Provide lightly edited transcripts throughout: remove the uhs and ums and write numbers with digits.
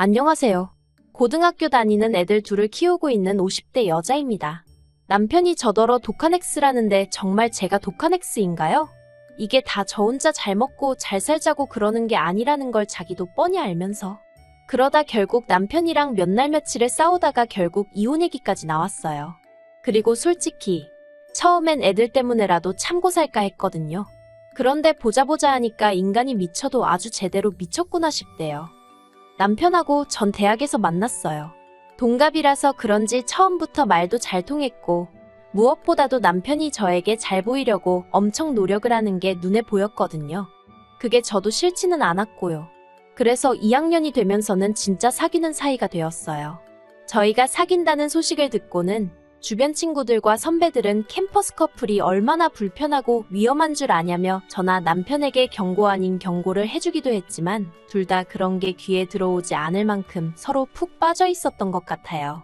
안녕하세요. 고등학교 다니는 애들 둘을 키우고 있는 50대 여자입니다. 남편이 저더러 독한 X라는데 정말 제가 독한 X인가요? 이게 다 저 혼자 잘 먹고 잘 살자고 그러는 게 아니라는 걸 자기도 뻔히 알면서. 그러다 결국 남편이랑 몇 날 며칠을 싸우다가 결국 이혼 얘기까지 나왔어요. 그리고 솔직히 처음엔 애들 때문에라도 참고 살까 했거든요. 그런데 보자 하니까 인간이 미쳐도 아주 제대로 미쳤구나 싶대요. 남편하고 전 대학에서 만났어요. 동갑이라서 그런지 처음부터 말도 잘 통했고 무엇보다도 남편이 저에게 잘 보이려고 엄청 노력을 하는 게 눈에 보였거든요. 그게 저도 싫지는 않았고요. 그래서 2학년이 되면서는 진짜 사귀는 사이가 되었어요. 저희가 사귄다는 소식을 듣고는 주변 친구들과 선배들은 캠퍼스 커플이 얼마나 불편하고 위험한 줄 아냐며 저나 남편에게 경고 아닌 경고를 해주기도 했지만 둘 다 그런 게 귀에 들어오지 않을 만큼 서로 푹 빠져 있었던 것 같아요.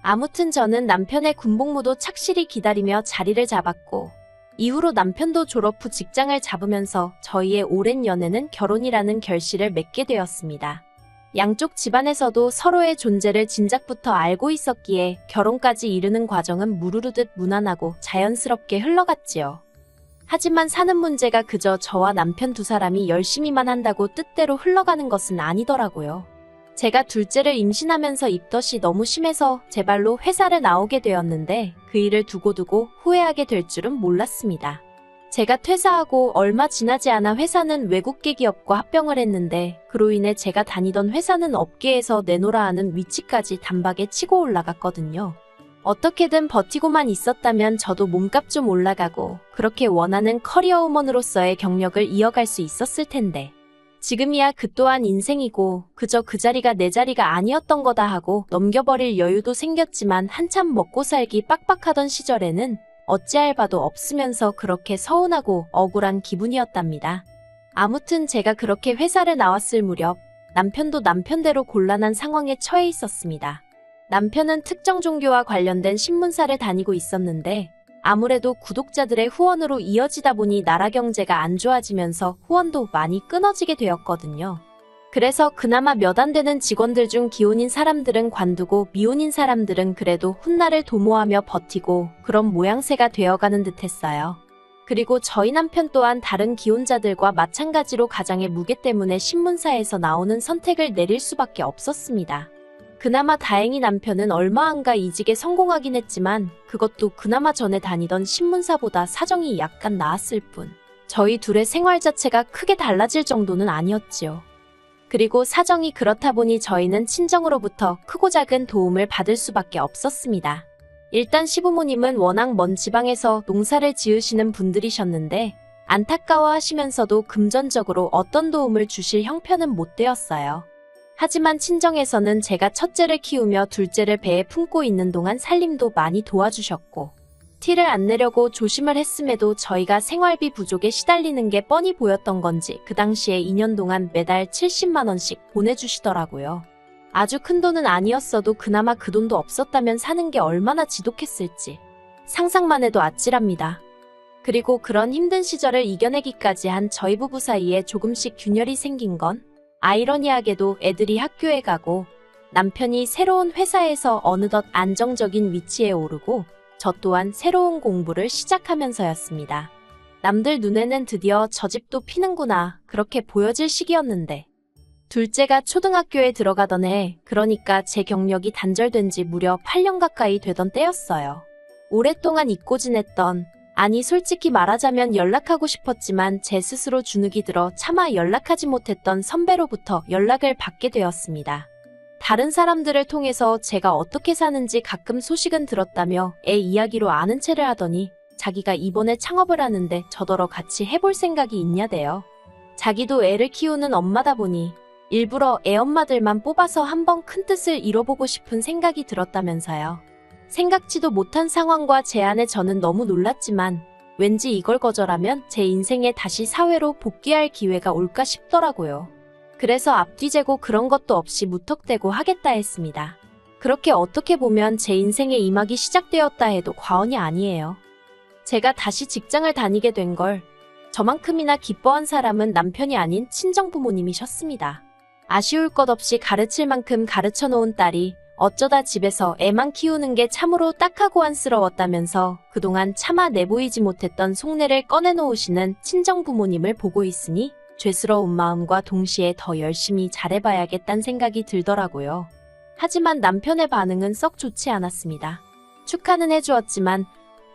아무튼 저는 남편의 군복무도 착실히 기다리며 자리를 잡았고 이후로 남편도 졸업 후 직장을 잡으면서 저희의 오랜 연애는 결혼이라는 결실을 맺게 되었습니다. 양쪽 집안에서도 서로의 존재를 진작부터 알고 있었기에 결혼까지 이르는 과정은 무르르듯 무난하고 자연스럽게 흘러갔지요. 하지만 사는 문제가 그저 저와 남편 두 사람이 열심히만 한다고 뜻대로 흘러가는 것은 아니더라고요. 제가 둘째를 임신하면서 입덧이 너무 심해서 제 발로 회사를 나오게 되었는데 그 일을 두고두고 후회하게 될 줄은 몰랐습니다. 제가 퇴사하고 얼마 지나지 않아 회사는 외국계 기업과 합병을 했는데 그로 인해 제가 다니던 회사는 업계에서 내놓으라 하는 위치까지 단박에 치고 올라갔거든요. 어떻게든 버티고만 있었다면 저도 몸값 좀 올라가고 그렇게 원하는 커리어 우먼으로서의 경력을 이어갈 수 있었을 텐데 지금이야 그 또한 인생이고 그저 그 자리가 내 자리가 아니었던 거다 하고 넘겨버릴 여유도 생겼지만 한참 먹고 살기 빡빡하던 시절에는 어찌할 바도 없으면서 그렇게 서운하고 억울한 기분이었답니다. 아무튼 제가 그렇게 회사를 나왔을 무렵 남편도 남편대로 곤란한 상황에 처해 있었습니다. 남편은 특정 종교와 관련된 신문사를 다니고 있었는데 아무래도 구독자들의 후원으로 이어지다 보니 나라 경제가 안 좋아지면서 후원도 많이 끊어지게 되었거든요. 그래서 그나마 몇 안 되는 직원들 중 기혼인 사람들은 관두고 미혼인 사람들은 그래도 훗날을 도모하며 버티고 그런 모양새가 되어가는 듯했어요. 그리고 저희 남편 또한 다른 기혼자들과 마찬가지로 가장의 무게 때문에 신문사에서 나오는 선택을 내릴 수밖에 없었습니다. 그나마 다행히 남편은 얼마 안가 이직에 성공하긴 했지만 그것도 그나마 전에 다니던 신문사보다 사정이 약간 나았을 뿐 저희 둘의 생활 자체가 크게 달라질 정도는 아니었지요. 그리고 사정이 그렇다 보니 저희는 친정으로부터 크고 작은 도움을 받을 수밖에 없었습니다. 일단 시부모님은 워낙 먼 지방에서 농사를 지으시는 분들이셨는데 안타까워하시면서도 금전적으로 어떤 도움을 주실 형편은 못 되었어요. 하지만 친정에서는 제가 첫째를 키우며 둘째를 배에 품고 있는 동안 살림도 많이 도와주셨고 티를 안 내려고 조심을 했음에도 저희가 생활비 부족에 시달리는 게 뻔히 보였던 건지 그 당시에 2년 동안 매달 70만 원씩 보내주시더라고요. 아주 큰 돈은 아니었어도 그나마 그 돈도 없었다면 사는 게 얼마나 지독했을지 상상만 해도 아찔합니다. 그리고 그런 힘든 시절을 이겨내기까지 한 저희 부부 사이에 조금씩 균열이 생긴 건 아이러니하게도 애들이 학교에 가고 남편이 새로운 회사에서 어느덧 안정적인 위치에 오르고 저 또한 새로운 공부를 시작하면서였습니다. 남들 눈에는 드디어 저 집도 피는구나 그렇게 보여질 시기였는데 둘째가 초등학교에 들어가던 해 그러니까 제 경력이 단절된 지 무려 8년 가까이 되던 때였어요. 오랫동안 잊고 지냈던 아니 솔직히 말하자면 연락하고 싶었지만 제 스스로 주눅이 들어 차마 연락하지 못했던 선배로부터 연락을 받게 되었습니다. 다른 사람들을 통해서 제가 어떻게 사는지 가끔 소식은 들었다며 애 이야기로 아는 체를 하더니 자기가 이번에 창업을 하는데 저더러 같이 해볼 생각이 있냐대요. 자기도 애를 키우는 엄마다 보니 일부러 애 엄마들만 뽑아서 한번 큰 뜻을 이뤄보고 싶은 생각이 들었다면서요. 생각지도 못한 상황과 제안에 저는 너무 놀랐지만 왠지 이걸 거절하면 제 인생에 다시 사회로 복귀할 기회가 올까 싶더라고요. 그래서 앞뒤 재고 그런 것도 없이 무턱대고 하겠다 했습니다. 그렇게 어떻게 보면 제 인생의 이막이 시작되었다 해도 과언이 아니에요. 제가 다시 직장을 다니게 된 걸 저만큼이나 기뻐한 사람은 남편이 아닌 친정부모님이셨습니다. 아쉬울 것 없이 가르칠 만큼 가르쳐 놓은 딸이 어쩌다 집에서 애만 키우는 게 참으로 딱하고 안쓰러웠다면서 그동안 차마 내보이지 못했던 속내를 꺼내놓으시는 친정부모님을 보고 있으니 죄스러운 마음과 동시에 더 열심히 잘해봐야겠다는 생각이 들더라고요. 하지만 남편의 반응은 썩 좋지 않았습니다. 축하는 해주었지만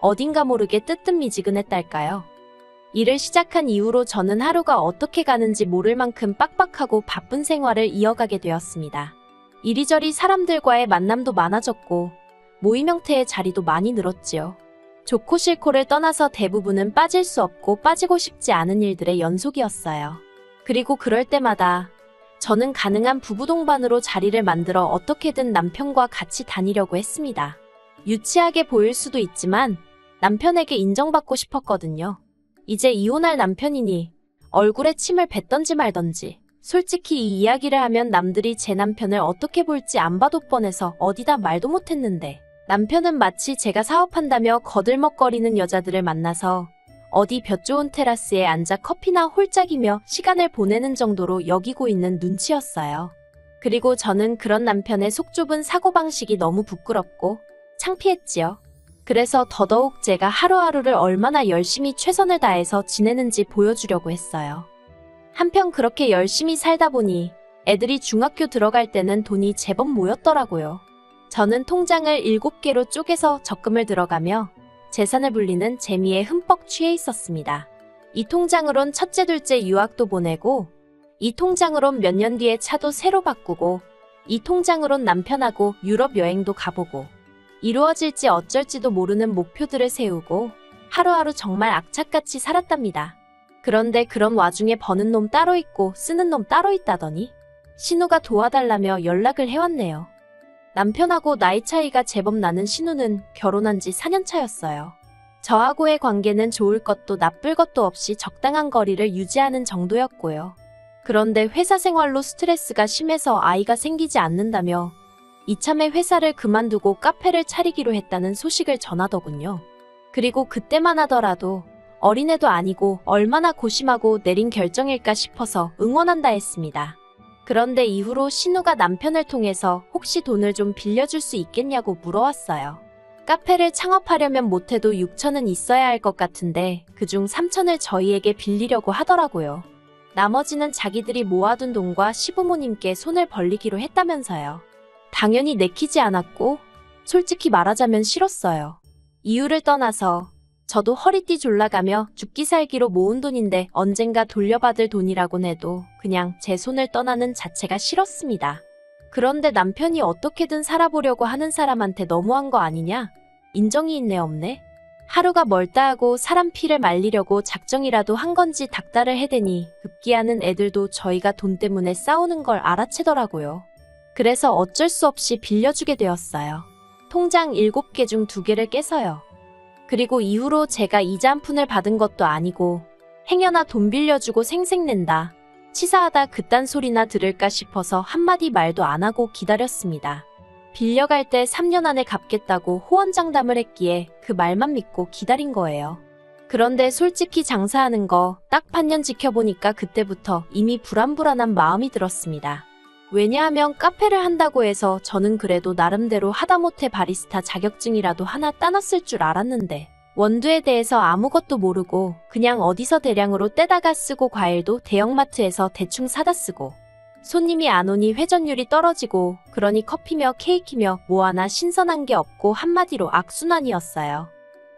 어딘가 모르게 뜨뜻미지근했달까요. 일을 시작한 이후로 저는 하루가 어떻게 가는지 모를 만큼 빡빡하고 바쁜 생활을 이어가게 되었습니다. 이리저리 사람들과의 만남도 많아졌고 모임 형태의 자리도 많이 늘었지요. 좋고 싫고를 떠나서 대부분은 빠질 수 없고 빠지고 싶지 않은 일들의 연속이었어요. 그리고 그럴 때마다 저는 가능한 부부 동반으로 자리를 만들어 어떻게든 남편과 같이 다니려고 했습니다. 유치하게 보일 수도 있지만 남편에게 인정받고 싶었거든요. 이제 이혼할 남편이니 얼굴에 침을 뱉던지 말던지 솔직히 이 이야기를 하면 남들이 제 남편을 어떻게 볼지 안 봐도 뻔해서 어디다 말도 못했는데 남편은 마치 제가 사업한다며 거들먹거리는 여자들을 만나서 어디 볕 좋은 테라스에 앉아 커피나 홀짝이며 시간을 보내는 정도로 여기고 있는 눈치였어요. 그리고 저는 그런 남편의 속 좁은 사고방식이 너무 부끄럽고 창피했지요. 그래서 더더욱 제가 하루하루를 얼마나 열심히 최선을 다해서 지내는지 보여주려고 했어요. 한편 그렇게 열심히 살다 보니 애들이 중학교 들어갈 때는 돈이 제법 모였더라고요. 저는 통장을 7개로 쪼개서 적금을 들어가며 재산을 불리는 재미에 흠뻑 취해 있었습니다. 이 통장으론 첫째 둘째 유학도 보내고 이 통장으론 몇 년 뒤에 차도 새로 바꾸고 이 통장으론 남편하고 유럽 여행도 가보고 이루어질지 어쩔지도 모르는 목표들을 세우고 하루하루 정말 악착같이 살았답니다. 그런데 그런 와중에 버는 놈 따로 있고 쓰는 놈 따로 있다더니 신우가 도와달라며 연락을 해왔네요. 남편하고 나이 차이가 제법 나는 신우는 결혼한 지 4년 차였어요. 저하고의 관계는 좋을 것도 나쁠 것도 없이 적당한 거리를 유지하는 정도였고요. 그런데 회사 생활로 스트레스가 심해서 아이가 생기지 않는다며 이참에 회사를 그만두고 카페를 차리기로 했다는 소식을 전하더군요. 그리고 그때만 하더라도 어린애도 아니고 얼마나 고심하고 내린 결정일까 싶어서 응원한다 했습니다. 그런데 이후로 신우가 남편을 통해서 혹시 돈을 좀 빌려줄 수 있겠냐고 물어왔어요. 카페를 창업하려면 못해도 6천은 있어야 할 것 같은데 그중 3천을 저희에게 빌리려고 하더라고요. 나머지는 자기들이 모아둔 돈과 시부모님께 손을 벌리기로 했다면서요. 당연히 내키지 않았고 솔직히 말하자면 싫었어요. 이유를 떠나서 저도 허리띠 졸라가며 죽기 살기로 모은 돈인데 언젠가 돌려받을 돈이라곤 해도 그냥 제 손을 떠나는 자체가 싫었습니다. 그런데 남편이 어떻게든 살아보려고 하는 사람한테 너무한 거 아니냐? 인정이 있네 없네? 하루가 멀다 하고 사람 피를 말리려고 작정이라도 한 건지 닥달을 해대니 급기야는 애들도 저희가 돈 때문에 싸우는 걸 알아채더라고요. 그래서 어쩔 수 없이 빌려주게 되었어요. 통장 7개 중 2개를 깨서요. 그리고 이후로 제가 이자 한 푼을 받은 것도 아니고 행여나 돈 빌려주고 생색낸다, 치사하다 그딴 소리나 들을까 싶어서 한마디 말도 안 하고 기다렸습니다. 빌려갈 때 3년 안에 갚겠다고 호언장담을 했기에 그 말만 믿고 기다린 거예요. 그런데 솔직히 장사하는 거 딱 반년 지켜보니까 그때부터 이미 불안불안한 마음이 들었습니다. 왜냐하면 카페를 한다고 해서 저는 그래도 나름대로 하다못해 바리스타 자격증이라도 하나 따놨을 줄 알았는데 원두에 대해서 아무것도 모르고 그냥 어디서 대량으로 떼다가 쓰고 과일도 대형마트에서 대충 사다 쓰고 손님이 안 오니 회전율이 떨어지고 그러니 커피며 케이크며 뭐 하나 신선한 게 없고 한마디로 악순환이었어요.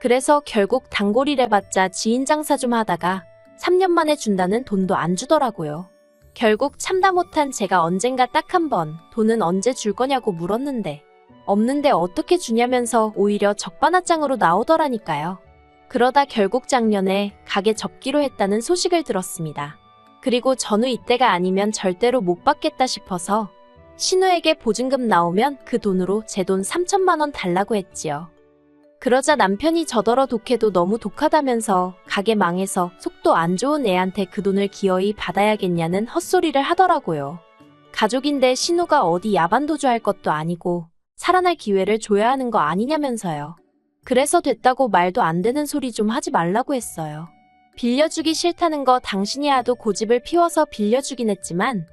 그래서 결국 단골이래봤자 지인 장사 좀 하다가 3년 만에 준다는 돈도 안 주더라고요. 결국 참다 못한 제가 언젠가 딱 한 번 돈은 언제 줄 거냐고 물었는데 없는데 어떻게 주냐면서 오히려 적반하장으로 나오더라니까요. 그러다 결국 작년에 가게 접기로 했다는 소식을 들었습니다. 그리고 전후 이때가 아니면 절대로 못 받겠다 싶어서 신우에게 보증금 나오면 그 돈으로 제 돈 3천만 원 달라고 했지요. 그러자 남편이 저더러 독해도 너무 독하다면서 가게 망해서 속도 안 좋은 애한테 그 돈을 기어이 받아야겠냐는 헛소리를 하더라고요. 가족인데 신우가 어디 야반도주 할 것도 아니고 살아날 기회를 줘야 하는 거 아니냐면서요. 그래서 됐다고 말도 안 되는 소리 좀 하지 말라고 했어요. 빌려주기 싫다는 거 당신이 하도 고집을 피워서 빌려주긴 했지만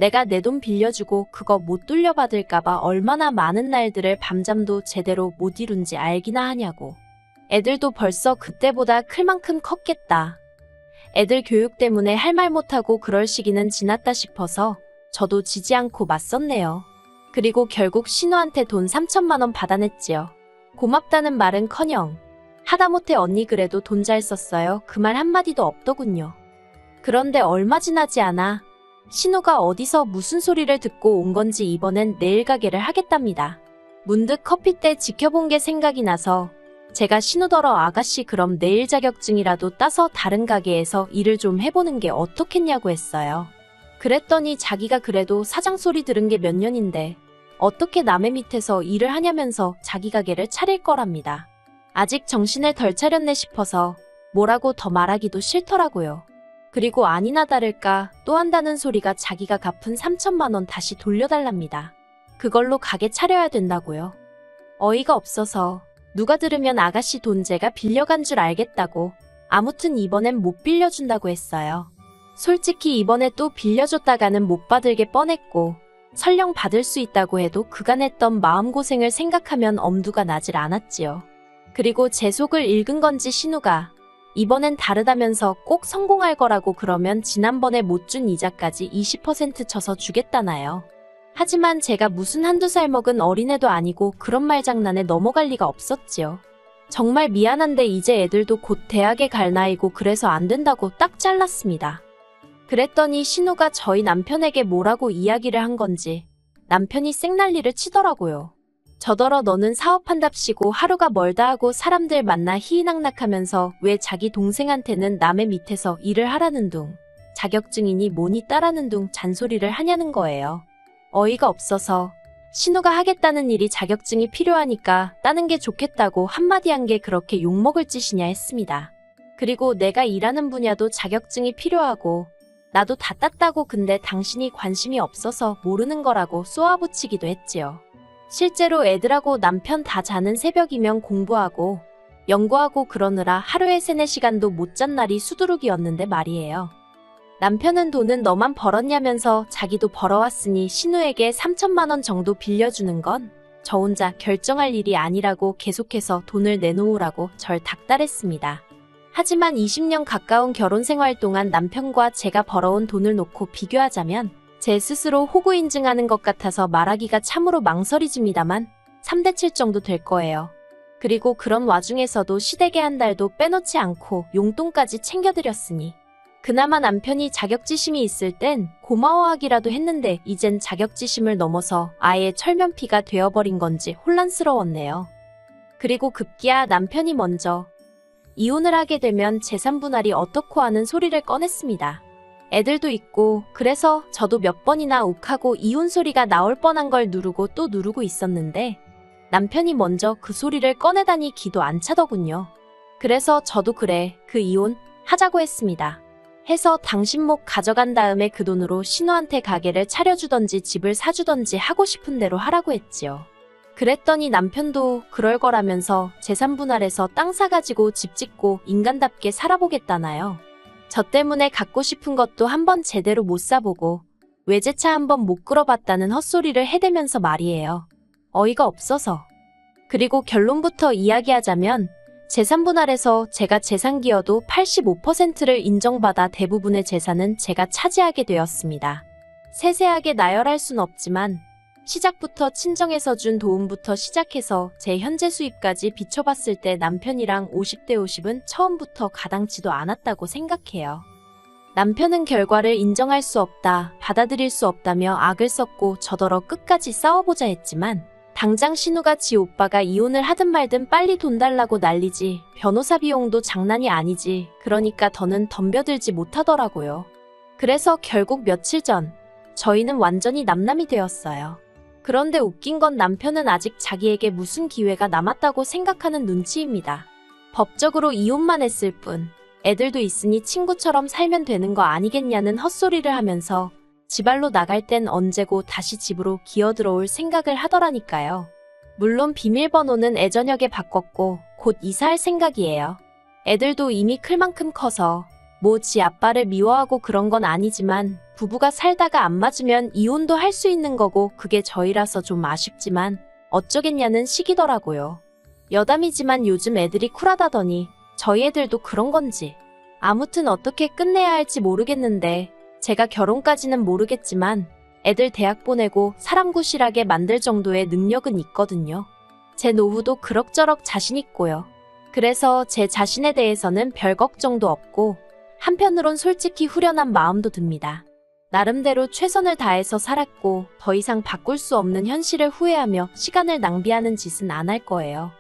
내가 내 돈 빌려주고 그거 못 돌려받을까봐 얼마나 많은 날들을 밤잠도 제대로 못 이룬지 알기나 하냐고. 애들도 벌써 그때보다 클 만큼 컸겠다. 애들 교육 때문에 할 말 못하고 그럴 시기는 지났다 싶어서 저도 지지 않고 맞섰네요. 그리고 결국 신우한테 돈 3천만 원 받아냈지요. 고맙다는 말은커녕 하다못해 언니 그래도 돈 잘 썼어요. 그 말 한마디도 없더군요. 그런데 얼마 지나지 않아 신우가 어디서 무슨 소리를 듣고 온 건지 이번엔 네일 가게를 하겠답니다. 문득 커피 때 지켜본 게 생각이 나서 제가 신우더러 아가씨 그럼 네일 자격증이라도 따서 다른 가게에서 일을 좀 해보는 게 어떻겠냐고 했어요. 그랬더니 자기가 그래도 사장 소리 들은 게 몇 년인데 어떻게 남의 밑에서 일을 하냐면서 자기 가게를 차릴 거랍니다. 아직 정신을 덜 차렸네 싶어서 뭐라고 더 말하기도 싫더라고요. 그리고 아니나 다를까 또 한다는 소리가 자기가 갚은 3천만 원 다시 돌려달랍니다. 그걸로 가게 차려야 된다고요. 어이가 없어서 누가 들으면 아가씨 돈 제가 빌려간 줄 알겠다고 아무튼 이번엔 못 빌려준다고 했어요. 솔직히 이번에 또 빌려줬다가는 못 받을 게 뻔했고 설령 받을 수 있다고 해도 그간 했던 마음고생을 생각하면 엄두가 나질 않았지요. 그리고 제 속을 읽은 건지 신우가 이번엔 다르다면서 꼭 성공할 거라고 그러면 지난번에 못 준 이자까지 20% 쳐서 주겠다나요. 하지만 제가 무슨 한두 살 먹은 어린애도 아니고 그런 말장난에 넘어갈 리가 없었지요. 정말 미안한데 이제 애들도 곧 대학에 갈 나이고 그래서 안 된다고 딱 잘랐습니다. 그랬더니 신우가 저희 남편에게 뭐라고 이야기를 한 건지 남편이 쌩난리를 치더라고요. 저더러 너는 사업한답시고 하루가 멀다 하고 사람들 만나 희희낙낙하면서 왜 자기 동생한테는 남의 밑에서 일을 하라는 둥, 자격증이니 뭐니 따라는 둥 잔소리를 하냐는 거예요. 어이가 없어서 신우가 하겠다는 일이 자격증이 필요하니까 따는 게 좋겠다고 한마디 한 게 그렇게 욕먹을 짓이냐 했습니다. 그리고 내가 일하는 분야도 자격증이 필요하고 나도 다 땄다고 근데 당신이 관심이 없어서 모르는 거라고 쏘아붙이기도 했지요. 실제로 애들하고 남편 다 자는 새벽이면 공부하고 연구하고 그러느라 하루에 3-4시간도 못 잔 날이 수두룩이었는데 말이에요. 남편은 돈은 너만 벌었냐면서 자기도 벌어왔으니 신우에게 3천만 원 정도 빌려주는 건 저 혼자 결정할 일이 아니라고 계속해서 돈을 내놓으라고 절 닥달했습니다. 하지만 20년 가까운 결혼 생활 동안 남편과 제가 벌어온 돈을 놓고 비교하자면 제 스스로 호구 인증하는 것 같아서 말하기가 참으로 망설이집니다만 3대7 정도 될 거예요. 그리고 그런 와중에서도 시댁에 한 달도 빼놓지 않고 용돈까지 챙겨드렸으니 그나마 남편이 자격지심이 있을 땐 고마워하기라도 했는데 이젠 자격지심을 넘어서 아예 철면피가 되어버린 건지 혼란스러웠네요. 그리고 급기야 남편이 먼저 이혼을 하게 되면 재산 분할이 어떻고 하는 소리를 꺼냈습니다. 애들도 있고 그래서 저도 몇 번이나 욱하고 이혼 소리가 나올 뻔한 걸 누르고 또 누르고 있었는데 남편이 먼저 그 소리를 꺼내다니 기도 안 차더군요. 그래서 저도 그래 그 이혼 하자고 했습니다. 해서 당신 목 가져간 다음에 그 돈으로 신우한테 가게를 차려주던지 집을 사주던지 하고 싶은 대로 하라고 했지요. 그랬더니 남편도 그럴 거라면서 재산 분할해서 땅 사가지고 집 짓고 인간답게 살아보겠다나요. 저 때문에 갖고 싶은 것도 한번 제대로 못 사보고 외제차 한번 못 끌어봤다는 헛소리를 해대면서 말이에요. 어이가 없어서. 그리고 결론부터 이야기하자면 재산 분할에서 제가 재산기여도 85%를 인정받아 대부분의 재산은 제가 차지하게 되었습니다. 세세하게 나열할 순 없지만 시작부터 친정에서 준 도움부터 시작해서 제 현재 수입까지 비춰봤을 때 남편이랑 50대 50은 처음부터 가당치도 않았다고 생각해요. 남편은 결과를 인정할 수 없다, 받아들일 수 없다며 악을 썼고 저더러 끝까지 싸워보자 했지만 당장 신우가 지 오빠가 이혼을 하든 말든 빨리 돈 달라고 난리지 변호사 비용도 장난이 아니지 그러니까 더는 덤벼들지 못하더라고요. 그래서 결국 며칠 전 저희는 완전히 남남이 되었어요. 그런데 웃긴 건 남편은 아직 자기에게 무슨 기회가 남았다고 생각하는 눈치입니다. 법적으로 이혼만 했을 뿐 애들도 있으니 친구처럼 살면 되는 거 아니겠냐는 헛소리를 하면서 지발로 나갈 땐 언제고 다시 집으로 기어들어올 생각을 하더라니까요. 물론 비밀번호는 애저녁에 바꿨고 곧 이사할 생각이에요. 애들도 이미 클 만큼 커서 뭐 지 아빠를 미워하고 그런 건 아니지만 부부가 살다가 안 맞으면 이혼도 할 수 있는 거고 그게 저희라서 좀 아쉽지만 어쩌겠냐는 시기더라고요. 여담이지만 요즘 애들이 쿨하다더니 저희 애들도 그런 건지. 아무튼 어떻게 끝내야 할지 모르겠는데 제가 결혼까지는 모르겠지만 애들 대학 보내고 사람 구실하게 만들 정도의 능력은 있거든요. 제 노후도 그럭저럭 자신 있고요. 그래서 제 자신에 대해서는 별 걱정도 없고 한편으론 솔직히 후련한 마음도 듭니다. 나름대로 최선을 다해서 살았고 더 이상 바꿀 수 없는 현실을 후회하며 시간을 낭비하는 짓은 안 할 거예요.